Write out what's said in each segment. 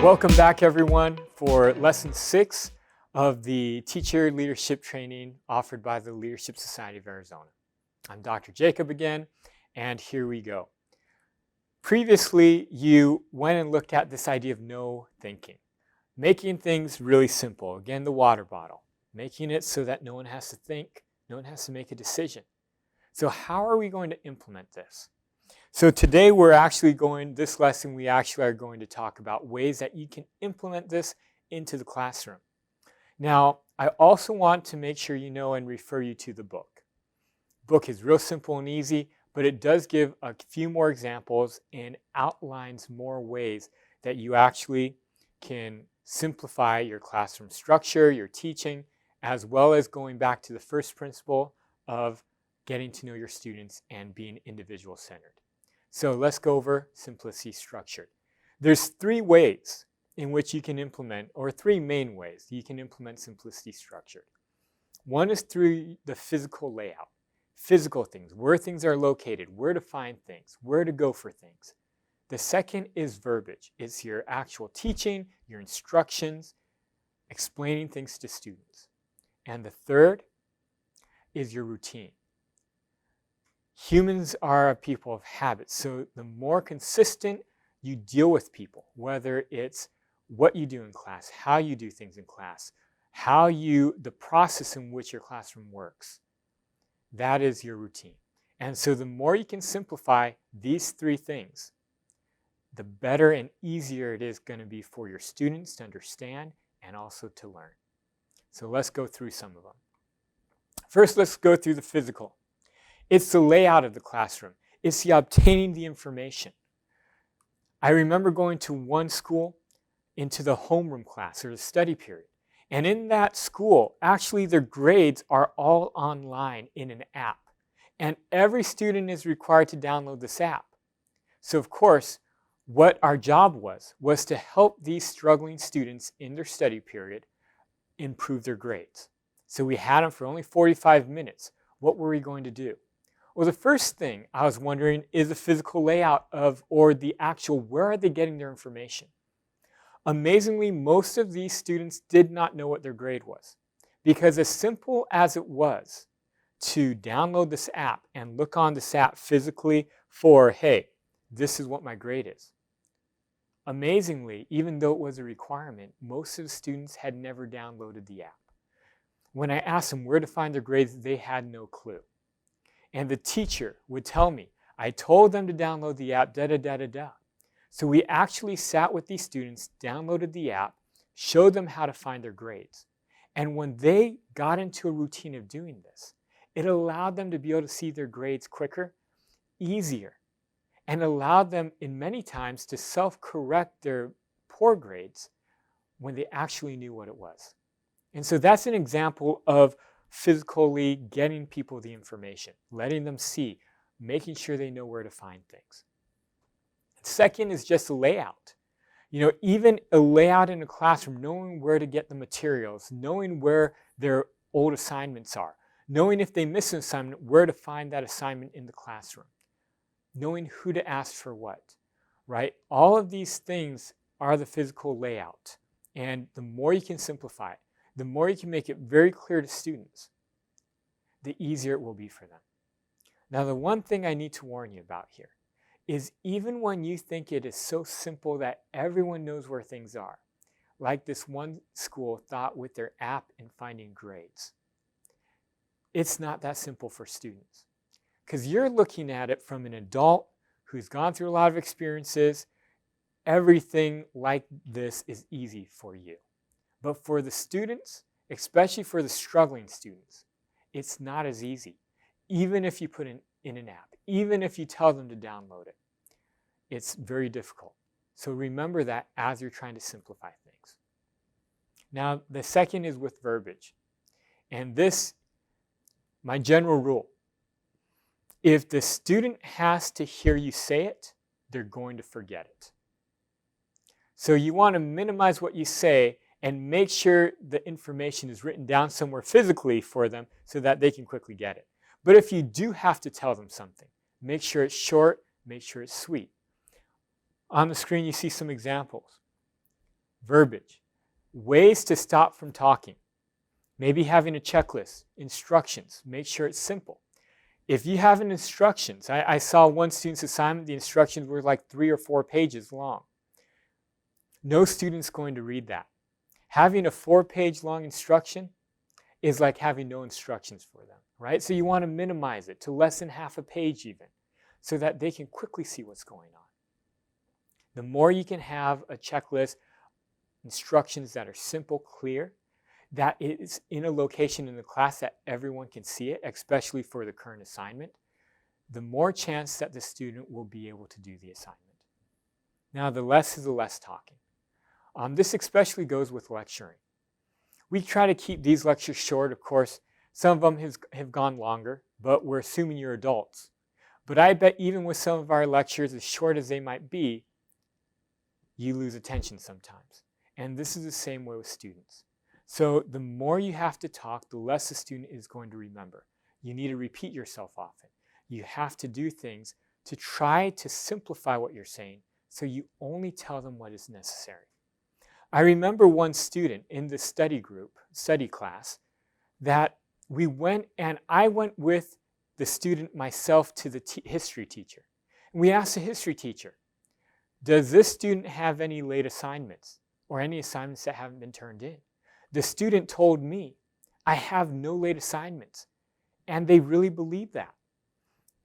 Welcome back, everyone, for lesson 6 of the teacher leadership training offered by the Leadership Society of Arizona. I'm Dr. Jacob again, and here we go. Previously, you went and looked at this idea of no thinking, making things really simple. Again, the water bottle, making it so that no one has to think, no one has to make a decision. So how are we going to implement this? So today this lesson we actually are going to talk about ways that you can implement this into the classroom. Now, I also want to make sure you know and refer you to the book. The book is real simple and easy, but it does give a few more examples and outlines more ways that you actually can simplify your classroom structure, your teaching, as well as going back to the first principle of getting to know your students and being individual-centered. So let's go over Simplicity Structured. There's 3 ways in which you can implement, or 3 main ways you can implement Simplicity Structured. One is through the physical layout, physical things, where things are located, where to find things, where to go for things. The second is verbiage. It's your actual teaching, your instructions, explaining things to students. And the third is your routine. Humans are a people of habits, so the more consistent you deal with people, whether it's what you do in class, how you do things in class, the process in which your classroom works, that is your routine. And so the more you can simplify these 3 things, the better and easier it is going to be for your students to understand and also to learn. So let's go through some of them. First, let's go through the physical. It's the layout of the classroom. It's the obtaining the information. I remember going to one school into the homeroom class or the study period. And in that school, actually their grades are all online in an app. And every student is required to download this app. So of course, what our job was to help these struggling students in their study period improve their grades. So we had them for only 45 minutes. What were we going to do? Well, the first thing I was wondering is the physical layout or the actual, where are they getting their information? Amazingly, most of these students did not know what their grade was, because as simple as it was to download this app and look on this app physically for, hey, this is what my grade is. Amazingly, even though it was a requirement, most of the students had never downloaded the app. When I asked them where to find their grades, they had no clue. And the teacher would tell me, I told them to download the app, da-da-da-da-da. So we actually sat with these students, downloaded the app, showed them how to find their grades. And when they got into a routine of doing this, it allowed them to be able to see their grades quicker, easier, and allowed them in many times to self-correct their poor grades when they actually knew what it was. And so that's an example of physically getting people the information, letting them see, making sure they know where to find things. Second is just the layout. Even a layout in a classroom, knowing where to get the materials, knowing where their old assignments are, knowing if they miss an assignment, where to find that assignment in the classroom, knowing who to ask for what, right? All of these things are the physical layout. And the more you can simplify it, the more you can make it very clear to students, the easier it will be for them. Now, the one thing I need to warn you about here is even when you think it is so simple that everyone knows where things are, like this one school thought with their app and finding grades, it's not that simple for students. Because you're looking at it from an adult who's gone through a lot of experiences. Everything like this is easy for you. But for the students, especially for the struggling students, it's not as easy. Even if you put it in an app, even if you tell them to download it, it's very difficult. So remember that as you're trying to simplify things. Now, the second is with verbiage. And this, my general rule, if the student has to hear you say it, they're going to forget it. So you want to minimize what you say and make sure the information is written down somewhere physically for them so that they can quickly get it. But if you do have to tell them something, make sure it's short, make sure it's sweet. On the screen, you see some examples. verbiage, ways to stop from talking, maybe having a checklist, instructions, make sure it's simple. If you have instructions, I saw one student's assignment, the instructions were like 3 or 4 pages long. No student's going to read that. Having a 4-page long instruction is like having no instructions for them, right? So you want to minimize it to less than half a page even, so that they can quickly see what's going on. The more you can have a checklist, instructions that are simple, clear, that is in a location in the class that everyone can see it, especially for the current assignment, the more chance that the student will be able to do the assignment. Now, the less is the less talking. This especially goes with lecturing. We try to keep these lectures short. Of course, some of them have gone longer, but we're assuming you're adults. But I bet even with some of our lectures, as short as they might be, you lose attention sometimes. And this is the same way with students. So the more you have to talk, the less the student is going to remember. You need to repeat yourself often. You have to do things to try to simplify what you're saying so you only tell them what is necessary. I remember one student in the study class, that we went, and I went with the student myself to the history teacher. And we asked the history teacher, does this student have any late assignments or any assignments that haven't been turned in? The student told me, I have no late assignments. And they really believed that.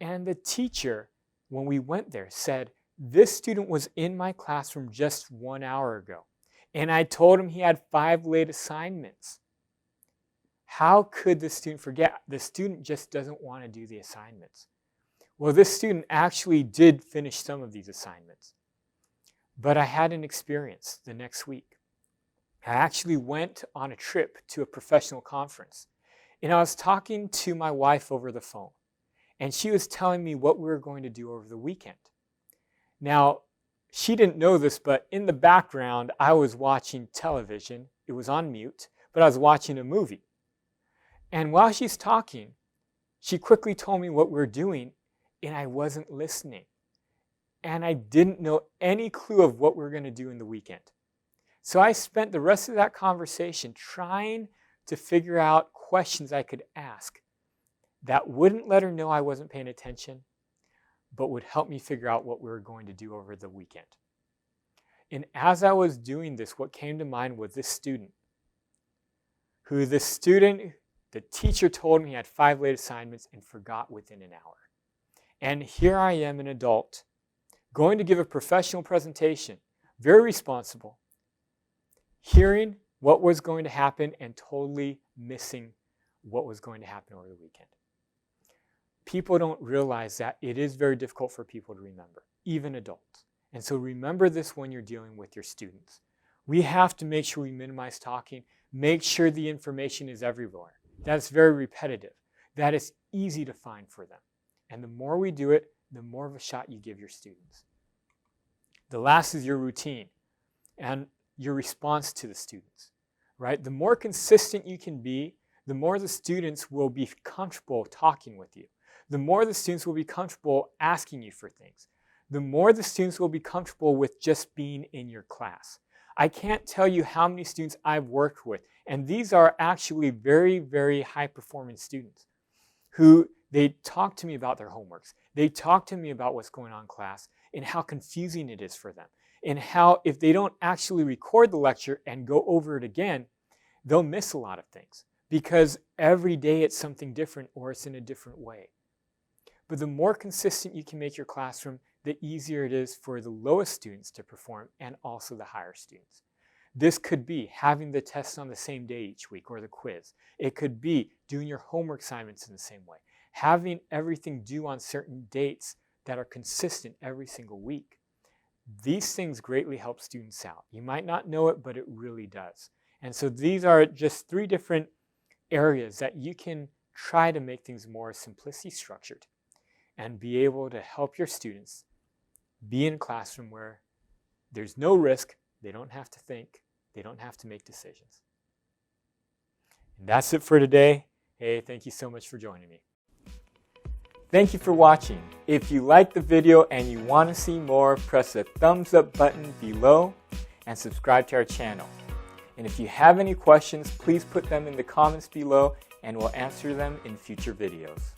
And the teacher, when we went there, said, this student was in my classroom just 1 hour ago. And I told him he had 5 late assignments. How could the student forget? The student just doesn't want to do the assignments. Well, this student actually did finish some of these assignments. But I had an experience the next week. I actually went on a trip to a professional conference. And I was talking to my wife over the phone. And she was telling me what we were going to do over the weekend. Now, she didn't know this, but in the background, I was watching television. It was on mute, but I was watching a movie. And while she's talking, she quickly told me what we're doing, and I wasn't listening. And I didn't know any clue of what we're going to do in the weekend. So I spent the rest of that conversation trying to figure out questions I could ask that wouldn't let her know I wasn't paying attention, but would help me figure out what we were going to do over the weekend. And as I was doing this, what came to mind was this student, the teacher told me he had 5 late assignments and forgot within an hour. And here I am, an adult, going to give a professional presentation, very responsible, hearing what was going to happen and totally missing what was going to happen over the weekend. People don't realize that it is very difficult for people to remember, even adults. And so remember this when you're dealing with your students. We have to make sure we minimize talking, make sure the information is everywhere. That's very repetitive. That is easy to find for them. And the more we do it, the more of a shot you give your students. The last is your routine and your response to the students, right? The more consistent you can be, the more the students will be comfortable talking with you. The more the students will be comfortable asking you for things. The more the students will be comfortable with just being in your class. I can't tell you how many students I've worked with, and these are actually very, very high-performing students who they talk to me about their homeworks. They talk to me about what's going on in class and how confusing it is for them, and how if they don't actually record the lecture and go over it again, they'll miss a lot of things because every day it's something different or it's in a different way. But the more consistent you can make your classroom, the easier it is for the lowest students to perform and also the higher students. This could be having the tests on the same day each week or the quiz. It could be doing your homework assignments in the same way. Having everything due on certain dates that are consistent every single week. These things greatly help students out. You might not know it, but it really does. And so these are just 3 different areas that you can try to make things more simplicity structured and be able to help your students be in a classroom where there's no risk, they don't have to think, they don't have to make decisions. And that's it for today. Hey, thank you so much for joining me. Thank you for watching. If you liked the video and you want to see more, press the thumbs up button below and subscribe to our channel. And if you have any questions, please put them in the comments below and we'll answer them in future videos.